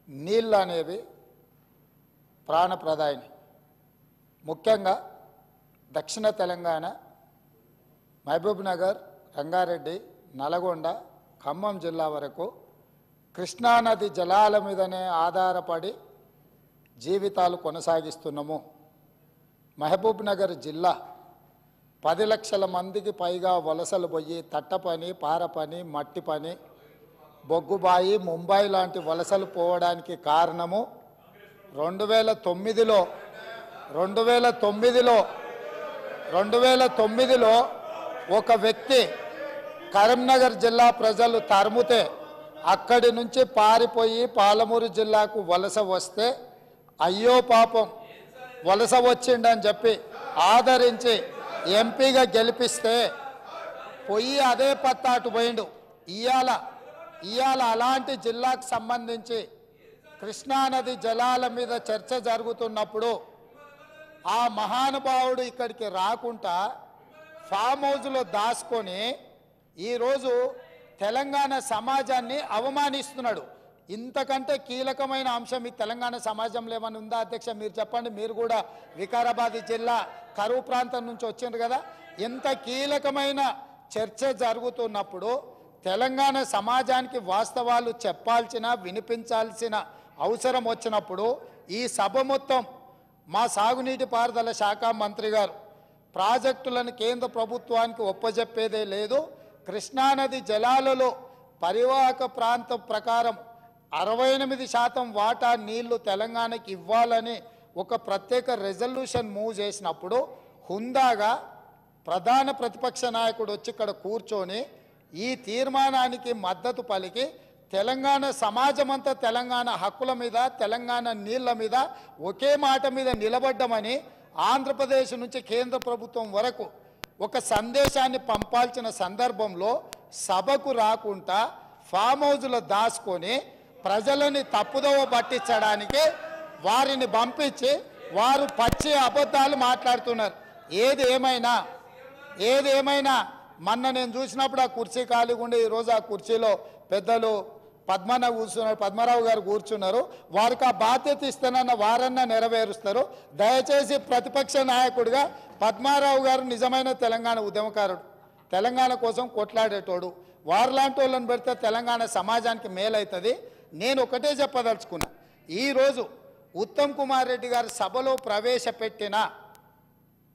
నీళ్ళు అనేవి ప్రాణప్రదాయిని. ముఖ్యంగా దక్షిణ తెలంగాణ మహబూబ్ నగర్, రంగారెడ్డి, నల్గొండ, ఖమ్మం జిల్లా వరకు కృష్ణానది జలాల మీదనే ఆధారపడి జీవితాలు కొనసాగిస్తున్నాము. మహబూబ్ నగర్ జిల్లా 10 లక్షల మందికి పైగా వలసలు పోయి తట్ట పని, పార పని, మట్టి పని, బొగ్గుబాయి, ముంబై లాంటి వలసలు పోవడానికి కారణము 2009లో ఒక వ్యక్తి కరీంనగర్ జిల్లా ప్రజలు తరుముతే అక్కడి నుంచి పారిపోయి పాలమూరు జిల్లాకు వలస వస్తే అయ్యో పాపం వలస వచ్చిండని చెప్పి ఆదరించి ఎంపీగా గెలిపిస్తే పోయి అదే పత్తాటు పోయిండు. ఇవాళ అలాంటి జిల్లాకు సంబంధించి కృష్ణానది జలాల మీద చర్చ జరుగుతున్నప్పుడు ఆ మహానుభావుడు ఇక్కడికి రాకుండా ఫామ్ హౌస్లో దాచుకొని ఈరోజు తెలంగాణ సమాజాన్ని అవమానిస్తున్నాడు. ఇంతకంటే కీలకమైన అంశం ఈ తెలంగాణ సమాజంలో ఏమైనా ఉందా అధ్యక్ష? మీరు చెప్పండి. మీరు కూడా వికారాబాద్ జిల్లా కరువు ప్రాంతం నుంచి వచ్చిండ్రు కదా. ఇంత కీలకమైన చర్చ జరుగుతున్నప్పుడు తెలంగాణ సమాజానికి వాస్తవాలు చెప్పాల్సిన, వినిపించాల్సిన అవసరం వచ్చినప్పుడు ఈ సభ మొత్తం మా సాగునీటి పారుదల శాఖ మంత్రి గారు ప్రాజెక్టులను కేంద్ర ప్రభుత్వానికి ఒప్పజెప్పేదే లేదు, కృష్ణానది జలాలలో పరివాహక ప్రాంతం ప్రకారం 68% వాటా నీళ్లు తెలంగాణకి ఇవ్వాలని ఒక ప్రత్యేక రెజల్యూషన్ మూవ్ చేసినప్పుడు హుందాగా ప్రధాన ప్రతిపక్ష నాయకుడు వచ్చి ఇక్కడ కూర్చొని ఈ తీర్మానానికి మద్దతు పలికి తెలంగాణ సమాజమంతా తెలంగాణ హక్కుల మీద, తెలంగాణ నీళ్ల మీద ఒకే మాట మీద నిలబడ్డమని ఆంధ్రప్రదేశ్ నుంచి కేంద్ర ప్రభుత్వం వరకు ఒక సందేశాన్ని పంపాల్సిన సందర్భంలో సభకు రాకుండా ఫామ్ హౌస్లో దాచుకొని ప్రజలని తప్పుదోవ పట్టించడానికి వారిని పంపించి వారు పచ్చి అబద్ధాలు మాట్లాడుతున్నారు. ఏది ఏమైనా మొన్న నేను చూసినప్పుడు ఆ కుర్చీ ఖాళీగా ఉండి ఈరోజు ఆ కుర్చీలో పెద్దలు పద్మరావు గారు కూర్చున్నారు. వారికి ఆ బాధ్యత ఇస్తానన్న వారన్నా నెరవేరుస్తారు. దయచేసి ప్రతిపక్ష నాయకుడిగా పద్మారావు గారు నిజమైన తెలంగాణ ఉద్యమకారుడు, తెలంగాణ కోసం కొట్లాడేటోడు. వారిలాంటి వాళ్ళని పెడితే తెలంగాణ సమాజానికి మేలవుతుంది. నేను ఒకటే చెప్పదలుచుకున్నా, ఈరోజు ఉత్తమ్ కుమార్ రెడ్డి గారు సభలో ప్రవేశపెట్టిన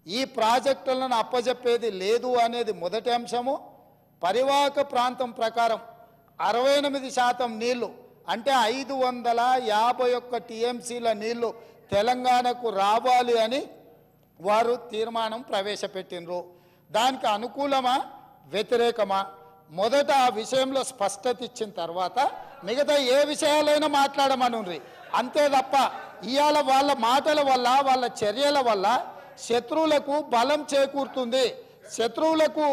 ఈ ప్రాజెక్టులను అప్పజెప్పేది లేదు అనేది మొదటి అంశము. పరివాహక ప్రాంతం ప్రకారం 68% నీళ్లు అంటే 551 టీఎంసీల నీళ్లు తెలంగాణకు రావాలి అని వారు తీర్మానం ప్రవేశపెట్టినరు. దానికి అనుకూలమా వ్యతిరేకమా మొదట ఆ విషయంలో స్పష్టత ఇచ్చిన తర్వాత మిగతా ఏ విషయాలైనా మాట్లాడమనుండ్రి. అంతే తప్ప ఇవాళ వాళ్ళ మాటల వల్ల, వాళ్ళ చర్యల వల్ల శత్రువులకు బలం చేకూరుతుంది. శత్రువులకు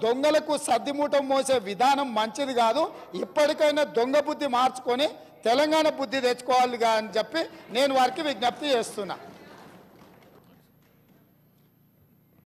దొంగలకు సద్దిమూటం మోసే విధానం మంచిది కాదు. ఇప్పటికైనా దొంగ బుద్ధి మార్చుకొని తెలంగాణ బుద్ధి తెచ్చుకోవాలిగా అని చెప్పి నేను వారికి విజ్ఞప్తి చేస్తున్నా.